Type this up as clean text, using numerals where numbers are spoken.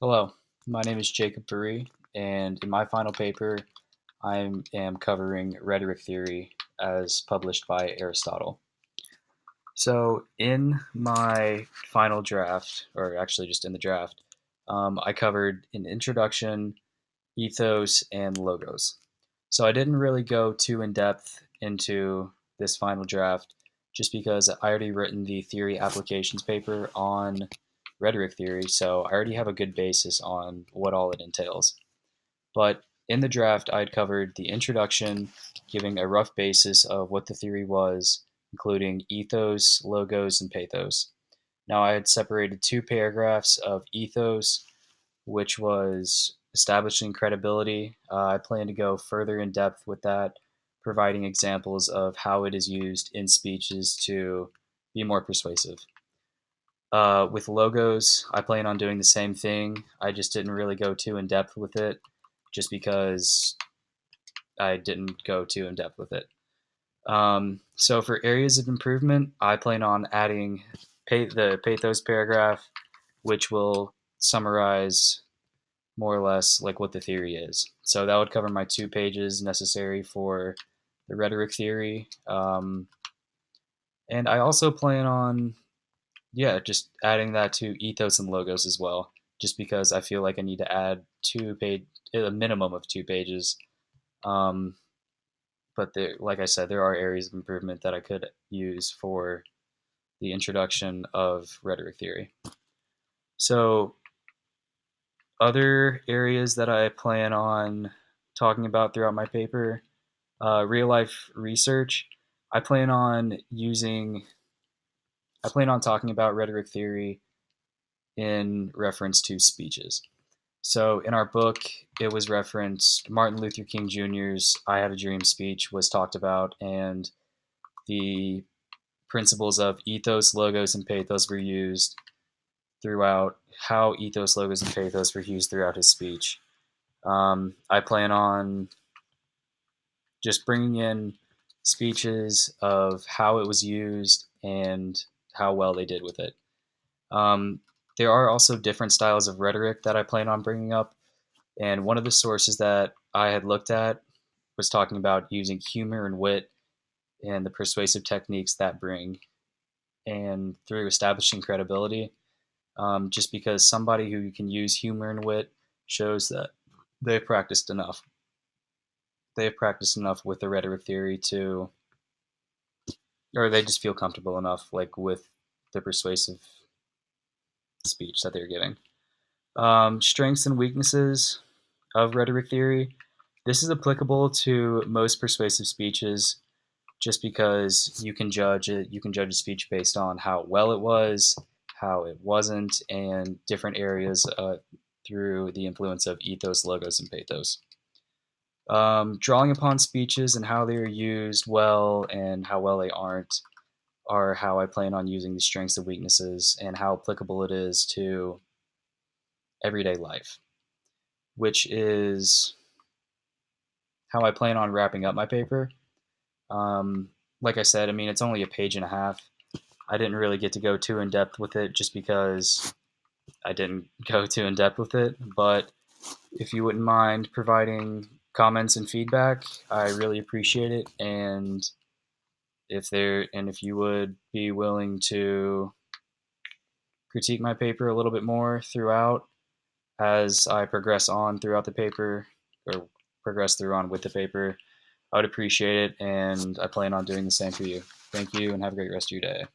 Hello, my name is Jacob Burry, and in my final paper, I am covering rhetoric theory as published by Aristotle. So, in my final draft, or actually just in the draft, I covered an introduction, ethos, and logos. So, I didn't really go too in depth into this final draft just because I already written the theory applications paper on rhetoric theory, so I already have a good basis on what all it entails. But in the draft, I'd covered the introduction, giving a rough basis of what the theory was, including ethos, logos, and pathos. Now, I had separated two paragraphs of ethos, which was establishing credibility. I plan to go further in depth with that, providing examples of how it is used in speeches to be more persuasive. With logos, I plan on doing the same thing. I just didn't really go too in depth with it, just because I didn't go too in depth with it. So for areas of improvement, I plan on adding the pathos paragraph, which will summarize more or less like what the theory is. So that would cover my 2 pages necessary for the rhetoric theory. And I also plan on just adding that to ethos and logos as well, just because I feel like I need to add a minimum of 2 pages. Um, but like I said, there are areas of improvement that I could use for the introduction of rhetoric theory. So other areas that I plan on talking about throughout my paper, real life research. I plan on using. I plan on talking about rhetoric theory in reference to speeches. So in our book, it was referenced Martin Luther King Jr.'s I Have a Dream speech was talked about, and the principles of ethos, logos, and pathos were used throughout, how ethos, logos, and pathos were used throughout his speech. I plan on just bringing in speeches of how it was used and how well they did with it. Um, there are also different styles of rhetoric that I plan on bringing up. And one of the sources that I had looked at was talking about using humor and wit and the persuasive techniques that bring, and through establishing credibility. Just because somebody who can use humor and wit shows that they've practiced enough. They've practiced enough with the rhetoric theory to, or they just feel comfortable enough, like with the persuasive speech that they're giving. Strengths and weaknesses of rhetoric theory. This is applicable to most persuasive speeches just because you can judge it. You can judge a speech based on how well it was, how it wasn't, and different areas through the influence of ethos, logos, and pathos. Drawing upon speeches and how they are used well and how well they aren't are how I plan on using the strengths and weaknesses and how applicable it is to everyday life, which is how I plan on wrapping up my paper. Like I said, I mean, it's only a page and a half. I didn't really get to go too in depth with it just because I didn't go too in depth with it. But if you wouldn't mind providing comments and feedback, I really appreciate it. And if you would be willing to critique my paper a little bit more throughout as I progress on throughout the paper, or progress through on with the paper, I would appreciate it, and I plan on doing the same for you. Thank you, and have a great rest of your day.